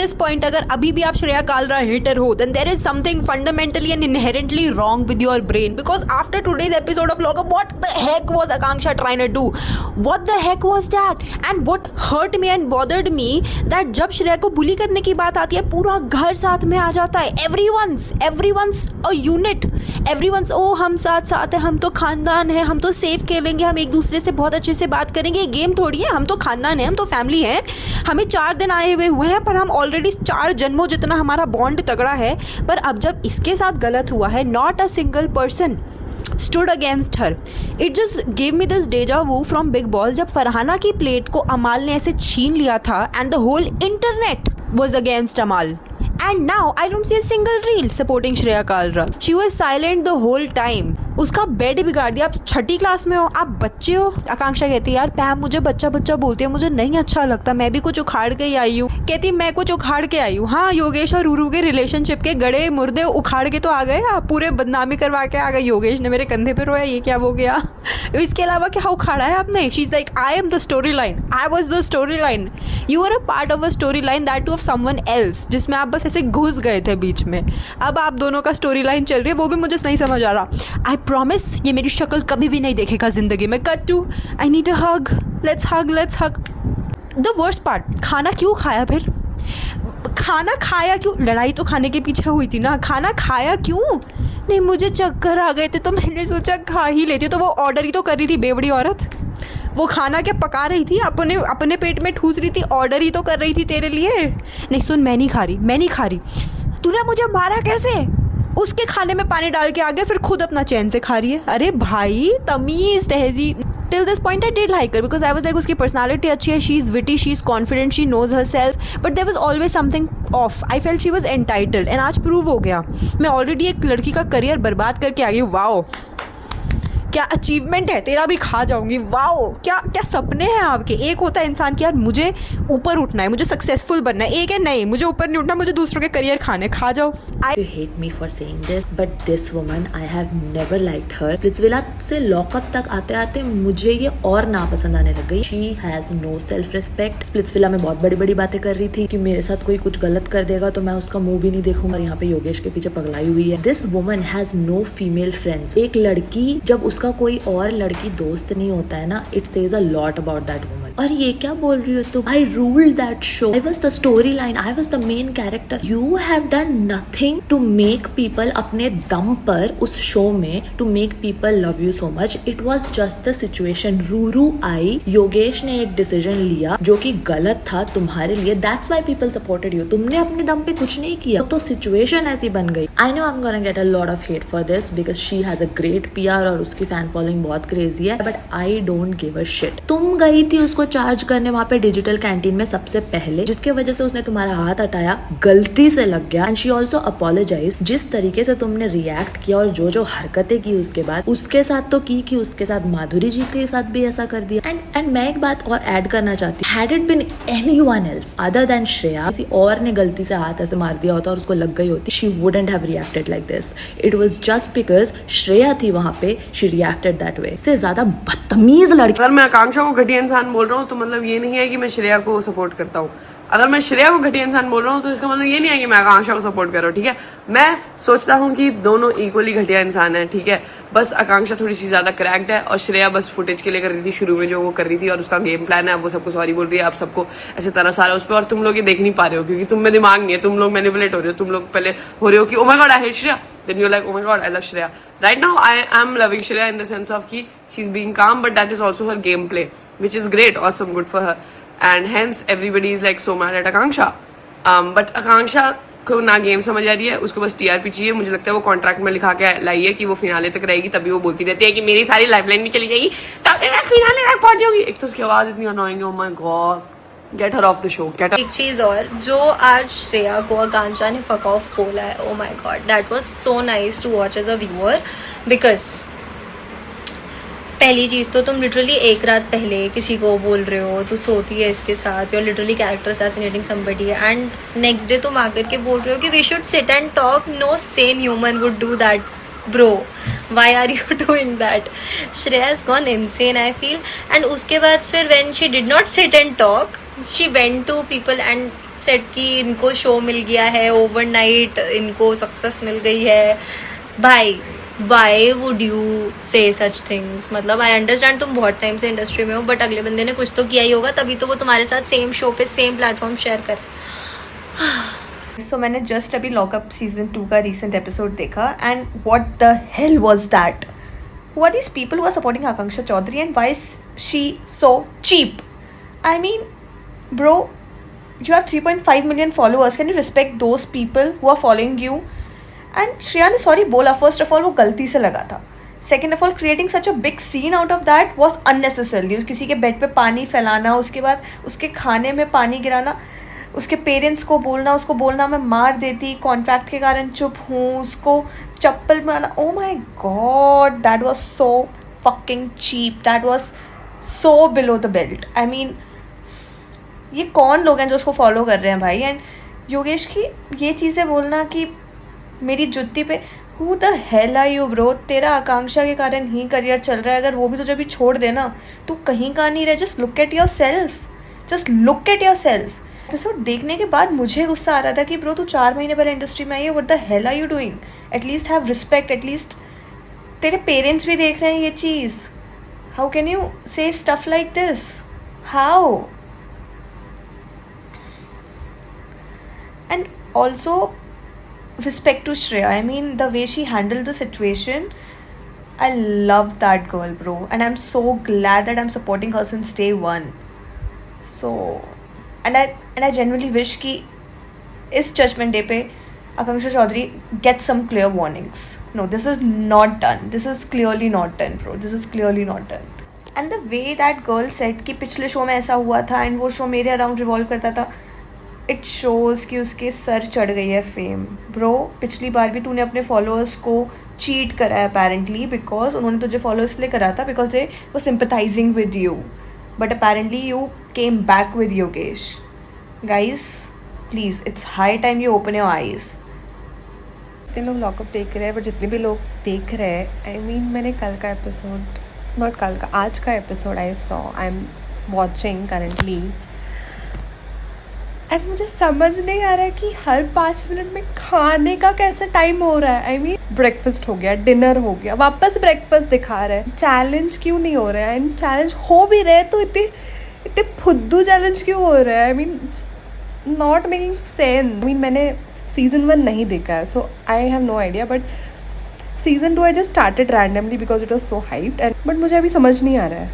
This point अगर अभी भी आप श्रेया कालरा हेटर हो, then there is something fundamentally and inherently wrong with your brain, because after today's episode of Log Up, what the heck was Akanksha trying to do? What the heck was that? And what hurt me and bothered me that जब श्रेया को बुली करने की बात आती है, पूरा घर साथ में आ जाता है. Everyone's a unit. Everyone's ओ हम साथ है, हम तो खानदान है, हम तो सेफ खेलेंगे, हम एक दूसरे से बहुत अच्छे से बात करेंगे. गेम थोड़ी है, हम तो खानदान है, हम तो फैमिली है. हमें 4 दिन आए हुए हैं पर हम ऑलरेडी 4 जन्मों जितना हमारा बॉन्ड तगड़ा है. पर अब जब इसके साथ गलत हुआ है, not a single person stood against her. It just gave me this deja vu from Big Boss, जब फरहाना की प्लेट को अमाल ने ऐसे छीन लिया था and the whole internet was against Amal. And now I don't see a single reel supporting Shreya Kalra. She was silent the whole time. उसका बेड बिगाड़ दिया. आप 6ठी क्लास में हो, आप बच्चे हो. आकांक्षा कहती है यार पैम मुझे बच्चा बोलती है, मुझे नहीं अच्छा लगता, मैं भी कुछ उखाड़ के ही आई हूँ. कहती मैं कुछ उखाड़ के आई हूँ. हाँ, योगेश और रूरू के रिलेशनशिप के गड़े मुर्दे उखाड़ के तो आ गए. आप पूरे बदनामी करवा के आ गए. योगेश ने मेरे कंधे पे रोया, ये क्या हो गया. इसके अलावा क्या उखाड़ा है आपने. She is like I am the story line, I was the story line, you are a part of a story line that to of someone else, जिसमें आप बस ऐसे घुस गए थे बीच में. अब आप दोनों का स्टोरी लाइन चल रही है, वो भी मुझे नहीं समझ आ रहा. आई प्रॉमिस ये मेरी शक्ल कभी भी नहीं देखेगा जिंदगी में. Cut to I need a hug, let's hug. The worst part, खाना क्यों खाया फिर. खाना खाया क्यों. लड़ाई तो खाने के पीछे हुई थी ना. खाना खाया क्यों. नहीं मुझे चक्कर आ गए थे तो मैंने सोचा खा ही लेती. तो वो ऑर्डर ही तो कर रही थी बेवड़ी औरत. वो खाना क्या पका रही थी, अपने पेट में ठूस रही थी. ऑर्डर ही तो कर रही थी तेरे लिए. नहीं सुन, मैं नहीं खा रही. तूने मुझे मारा कैसे. उसके खाने में पानी डाल के आ गया, फिर खुद अपना चैन से खा रही है. अरे भाई तमीज़ तहजीब. Till this point I did like her because I was like उसकी पर्सनालिटी अच्छी है, she is witty, she is confident, she knows her self, but there was always something off. I felt she was entitled and आज prove हो गया. मैं already एक लड़की का करियर बर्बाद करके आ गई. वाओ क्या अचीवमेंट है, तेरा भी खा जाऊंगी. वाओ क्या सपने हैं आपके. एक होता है इंसान की यार मुझे ऊपर उठना है, मुझे सक्सेसफुल बनना है. एक है नहीं मुझे ऊपर नहीं उठना, मुझे दूसरों के करियर खाने. खा जाओ. You hate me for saying this, but this woman I have never liked her. Splitsvilla से लॉकअप तक आते आते मुझे ये और नापसंद आने लग गई. She has no self respect. Splitsvilla में बहुत बड़ी बातें कर रही थी कि मेरे साथ कोई कुछ गलत कर देगा तो मैं उसका मुंह भी नहीं देखूंगा. यहाँ पे योगेश के पीछे पगलाई हुई है. This woman has no female friends. एक लड़की जब उसका कोई और लड़की दोस्त नहीं होता है ना, it says a lot about that woman. और ये क्या बोल रही हो तुम. I ruled that show. I was the storyline. I was the main character. You have done nothing to make people अपने दम पर उस शो में to make people love you so much. It was just the situation. Ruru आई, योगेश ने एक decision लिया जो कि गलत था तुम्हारे लिए. That's why people supported you. तुमने अपने दम पे कुछ नहीं किया तो सिचुएशन ऐसी बन गई. I know I'm gonna get a lot of hate for this because she has a great PR और उसकी फैन फॉलोइंग बहुत क्रेजी है, but I don't give a shit. तुम गई थी उसको चार्ज करने वहाँ पे डिजिटल कैंटीन में सबसे पहले, जिसके वजह से उसने तुम्हारा हाथ हटाया, गलती से लग गया. And she also apologize. जिस तरीके से तुमने रिएक्ट किया और जो हरकतें की उसके बाद, उसके साथ तो की उसके साथ माधुरी जी के साथ भी ऐसा कर दिया. एंड मैं एक बात और ऐड करना चाहती हूँ. Had it been anyone else other than Shreya, किसी और ने गलती से हाथ ऐसे मार दिया होता और उसको लग गई होती, she wouldn't have reacted like this. It was just because Shreya थी वहाँ पे, शी रिएक्टेड दैट वे. इससे ज्यादा बदतमीज लड़की. अगर मैं आकांक्षा को घटिया इंसान बोल रहा हूँ तो मतलब ये नहीं है कि मैं श्रेया को सपोर्ट करता हूँ. अगर मैं श्रेया को घटिया इंसान बोल रहा हूँ तो इसका मतलब ये नहीं है कि मैं आकांक्षा को सपोर्ट कर रहा हूँ. ठीक है, मैं सोचता हूँ कि दोनों इक्वली घटिया इंसान हैं. ठीक है, बस आकांक्षा थोड़ी सी ज्यादा क्रैक्ड है और श्रेया बस फुटेज के लिए कर रही थी शुरू में जो वो कर रही थी, और उसका गेम प्लान है. वो सबको सॉरी बोल रही है, आप सबको ऐसे तरह सारा उस पर, और तुम लोग ये देख नहीं पा रहे हो क्योंकि तुम में दिमाग नहीं है. तुम लोग मैनिपुलेट हो रहे हो. तुम लोग पहले हो रहे हो कि oh my God I hate Shreya, then you like oh my God I love Shreya. Right now I am loving Shreya in the sense of कि she is being calm, but that is also her game play which is great, awesome, good for her, and hence everybody is like so mad at Akanksha. But Akanksha को ना game समझ आ रही है, उसको बस TRP चाहिए. मुझे लगता है वो कॉन्ट्रैक्ट में लिखा के लाई है कि वो फिनाले तक रहेगी, तभी वो बोलती रहती है कि मेरी सारी लाइफलाइन भी चली जाएगी तभी मैं फिनाले तक पहुंच जाऊंगी. एक तो उसकी आवाज इतनी अनोइंग है, oh my God, get her of the show. एक चीज और, जो आज श्रेया को आकांक्षा ने फक ऑफ बोला है, oh my god, that was so nice to watch as a viewer. Because पहली चीज़ तो तुम लिटरली एक रात पहले किसी को बोल रहे हो तू सोती है इसके साथ, you are literally character assassinating somebody, and next day तुम आकर के बोल रहे हो कि we should sit and talk. No sane human would do that bro. Why are you doing that. Shreya has gone insane I feel. And उसके बाद फिर when she did not sit and talk, she went to people and set की इनको show मिल गया है, overnight इनको success मिल गई है। भाई वाई वुड यू से सच थिंग्स? मतलब आई अंडरस्टैंड तुम बहुत टाइम से इंडस्ट्री में हो, बट अगले बंदे ने कुछ तो किया ही होगा, तभी तो वो तुम्हारे साथ सेम शो पे सेम प्लेटफॉर्म शेयर कर। So मैंने जस्ट अभी लॉकअप सीजन 2 का रीसेंट एपिसोड देखा and what the hello was that? Who are these people who are supporting Akanksha Chaudhary and why is she so cheap? I mean, bro, you have 3.5 million followers. Can you respect those people who are following you? And Shreya ने sorry बोला. First of all वो गलती से लगा था. Second of all, creating such a big scene out of that was unnecessary. किसी के bed पे पानी फैलाना, उसके बाद उसके खाने में पानी गिराना, उसके पेरेंट्स को बोलना, उसको बोलना मैं मार देती, कॉन्ट्रैक्ट के कारण चुप हूँ, उसको चप्पल मारना. Oh my God, that was so fucking cheap. That was so below the belt. I mean, ये कौन लोग हैं जो उसको फॉलो कर रहे हैं भाई? एंड योगेश की ये चीज़ें बोलना कि मेरी जुत्ती पे, who the hell are you bro? तेरा आकांक्षा के कारण ही करियर चल रहा है. अगर वो भी तुझे भी छोड़ देना, तू कहीं का नहीं रहे. Just look at your self. Just look at your self. Episode देखने के बाद मुझे गुस्सा आ रहा था कि ब्रो तू 4 महीने पहले इंडस्ट्री में आई है. What the hell are you doing? At least have respect. At least तेरे पेरेंट्स भी देख रहे हैं ये चीज़. How can you say stuff like this? How? And also respect to Shreya. I mean, the way she handled the situation, I love that girl, bro. And I'm so glad that I'm supporting her since day one. So, and I genuinely wish कि इस Judgment Day पे Akanksha Chaudhary get some clear warnings. No, this is not done. This is clearly not done, bro. This is clearly not done. And the way that girl said कि पिछले show में ऐसा हुआ था and वो show मेरे around revolve करता था, इट शोज़ कि उसके सर चढ़ गई है फेम. ब्रो, पिछली बार भी तूने अपने फॉलोअर्स को चीट करा है अपेरेंटली, बिकॉज उन्होंने तुझे फॉलोअर्स इसलिए करा था बिकॉज दे वो sympathising with you. But apparently you came back with Yogesh. Guys please, it's high time you open your eyes. जितने लोग लॉकअप देख रहे हैं, बट जितने भी लोग देख रहे हैं, आई मीन मैंने कल का एपिसोड, नॉट कल का, आज का episode I am watching currently. And मुझे समझ नहीं आ रहा है कि हर 5 मिनट में खाने का कैसे टाइम हो रहा है. आई मीन ब्रेकफास्ट हो गया, डिनर हो गया, वापस ब्रेकफास्ट दिखा रहे हैं. चैलेंज क्यों नहीं हो रहा है? एंड चैलेंज हो भी रहे तो इतने फुद्दू चैलेंज क्यों हो रहा है? I mean not making sense. I mean मैंने सीज़न 1 नहीं देखा है, so I have no idea. But season 2 I just started randomly because it was so hyped. And but मुझे अभी समझ नहीं आ रहा है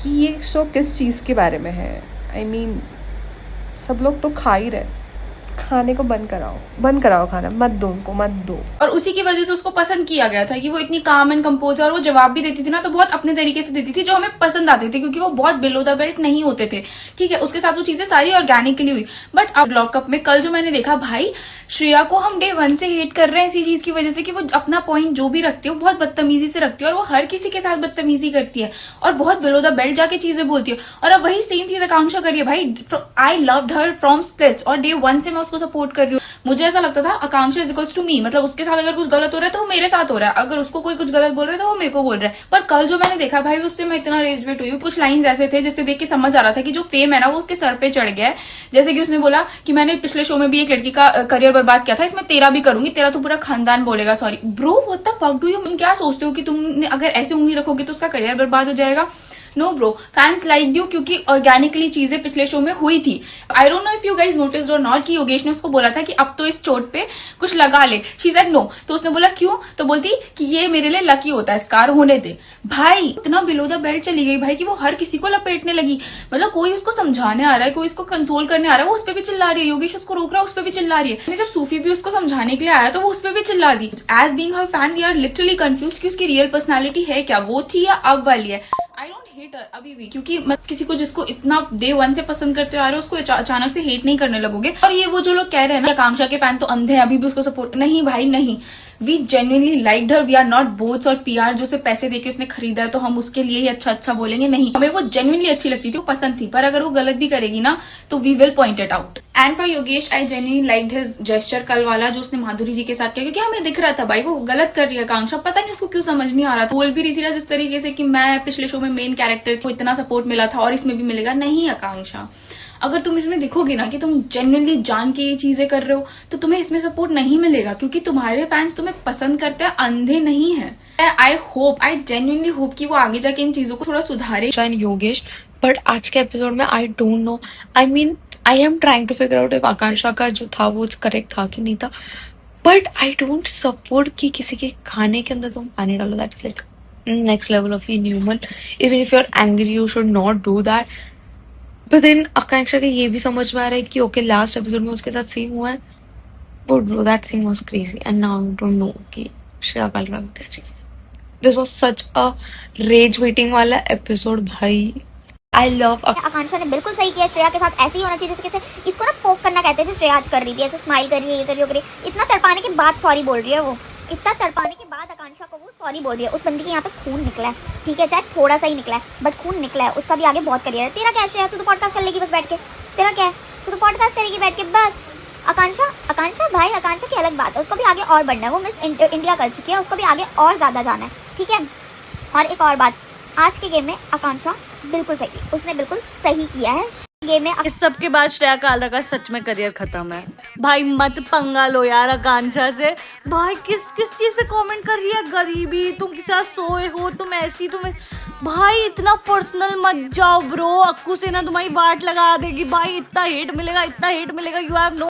कि ये शो किस चीज़ के बारे में है. आई मीन सब लोग तो खा ही रहे, खाने को बंद कराओ खाना, मत दो उनको, मत दो. और उसी की वजह से उसको पसंद किया गया था कि वो इतनी काम एंड कंपोज, और वो जवाब भी देती थी ना तो बहुत अपने तरीके से देती थी जो हमें पसंद आते थे, क्योंकि वो बहुत बिलो द बेल्ट नहीं होते थे. ठीक है, उसके साथ वो चीजें सारी ऑर्गेनिकली हुई. बट अब लॉकअप में कल जो मैंने देखा, भाई श्रेया को हम डे 1 से हेट कर रहे हैं इसी चीज की वजह से कि वो अपना पॉइंट जो भी रखती है वो बहुत बदतमीजी से रखती है, और वो हर किसी के साथ बदतमीजी करती है और बहुत बिलो द बेल्ट जाके चीजें बोलती है. और अब वही सेम चीज आकांक्षा करिए. भाई I loved her from splits और डे 1 से मैं उसको सपोर्ट कर रही हूँ. मुझे ऐसा लगता था आकांक्षा इज इक्वल्स टू मी, मतलब उसके साथ अगर कुछ गलत हो रहा है तो वो मेरे साथ हो रहा है, अगर उसको कोई कुछ गलत बोल रहा है तो वो मेरे को बोल रहा है. पर कल जो मैंने देखा भाई, उससे मैं इतना रेजवेट हुई. कुछ लाइंस ऐसे थे जिससे देख के समझ आ रहा था कि जो फेम है ना वो उसके सर पे चढ़ गया है. जैसे कि उसने बोला कि मैंने पिछले शो में भी एक लड़की का करियर बर्बाद किया था, इसमें तेरा भी करूंगी, तेरा तो पूरा खानदान बोलेगा sorry. Bro what the fuck do you? तुम क्या सोचते हो कि तुम अगर ऐसे उंगली रखोगे तो उसका करियर बर्बाद हो जाएगा? No bro, fans like you क्योंकि ऑर्गेनिकली चीजें पिछले शो में हुई थी. I don't know if you guys noticed और नॉट कि योगेश ने उसको बोला था कि अब तो इस चोट पे कुछ लगा ले. She said no. तो उसने बोला क्यों? तो बोलती कि ये मेरे लिए लकी होता है, स्कार होने दे. भाई इतना बिलो द बेल्ट चली गई भाई कि वो हर किसी को लपेटने लगी. मतलब कोई उसको समझाने आ रहा है, कोई उसको कंसोल करने आ रहा है, वो उस पर भी चिल्ला रही है. योगेश उसको रोक रहा है, उस पर भी चिल्ला रही है. जब सूफी भी उसको समझाने के लिए आया तो वो उस पर भी चिल्ला दी. As being her fan we are literally confuse कि उसकी रियल पर्सनैलिटी है क्या, वो थी या अब वाली है. आई डोंट हेट हर अभी भी, क्योंकि मत किसी को जिसको इतना डे 1 से पसंद करते आ रहे हो उसको अचानक से हेट नहीं करने लगोगे. और ये वो जो लोग कह रहे हैं ना आकांक्षा के फैन तो अंधे हैं, अभी भी उसको सपोर्ट नहीं. भाई नहीं, we genuinely liked her. We are not bots और पीआर जो उसे पैसे देके उसने खरीदा है तो हम उसके लिए ही अच्छा बोलेंगे. नहीं, हमें वो जेन्युइनली अच्छी लगती थी, वो पसंद थी. पर अगर वो गलत भी करेगी ना तो we will point it out. And for Yogesh I genuinely liked his gesture कल वाला जो उसने माधुरी जी के साथ किया, क्योंकि हमें दिख रहा था भाई वो गलत कर रही है आकांक्षा. पता नहीं उसको क्यों समझ नहीं आ रहा था. बोल भी रही थी ना जिस तरीके से कि मैं पिछले शो में मेन कैरेक्टर को इतना सपोर्ट मिला था और इसमें भी मिलेगा. नहीं आकांक्षा, अगर तुम इसमें दिखोगे ना कि तुम जेन्युइनली जान के ये चीजें कर रहे हो, तो तुम्हें इसमें सपोर्ट नहीं मिलेगा, क्योंकि तुम्हारे फैंस तुम्हें पसंद करते हैं, अंधे नहीं है। आई जेन्युइनली होप कि वो आगे जाके इन चीजों को थोड़ा सुधारे। योगेश, बट आज के एपिसोड में I don't know, I am trying to figure out Akanksha का जो था वो करेक्ट था कि नहीं था, बट आई डोंट सपोर्ट कि किसी के खाने के अंदर तुम पानी डालो। That is like next level of inhuman. Even if you are angry you should not do that. But then Akanksha के ये भी समझ में आ रहा है कि ओके लास्ट एपिसोड में उसके साथ सेम हुआ है, but bro that thing was crazy and now I don't know कि श्रेया कालरा क्या चीज। This was such a rage waiting वाला एपिसोड भाई। आई लव आकांक्षा ने बिल्कुल सही किया, श्रेया के साथ ऐसे ही होना चाहिए जैसे इसको ना पोक करना कहते हैं, जो श्रेया आज कर रही थी, ऐसे स्माइल कर रही है, ये कर रही है, वो कर रही है। इतना तड़पाने के बाद सॉरी बोल रही है वो, इतना तड़पाने के बाद आकांक्षा को वो सॉरी बोल रही है। उस बंदी के यहाँ पे खून निकला है, ठीक है, चाहे थोड़ा सा ही निकला है बट खून निकला है। उसका भी आगे बहुत करियर है। तेरा क्या है श्रेया, तू तो पॉडकास्ट कर लेगी बस बैठ के, तेरा क्या है, तू तो पॉडकास्ट करेगी बैठ के बस। आकांक्षा भाई, आकांक्षा की अलग बात है, उसको भी आगे और बढ़ना है, वो मिस इंडिया कर चुकी है, उसको भी आगे और ज़्यादा जाना है, ठीक है। और एक और बात, आज के गेम में आकांक्षा बिल्कुल सही थी, उसने बिल्कुल सही किया है गेम में। इस सब के बाद श्रेया कालरा का सच में करियर खत्म है भाई। मत पंगा लो यार आकांक्षा से भाई। किस चीज पे कमेंट कर रही है, गरीबी, तुम किसी साथ सोए हो, तुम ऐसी, तुम भाई इतना पर्सनल मत जाओ ब्रो। अक्कू से ना तुम्हारी वाट लगा देगी भाई, इतना हेट मिलेगा, इतना हेट मिलेगा। You have no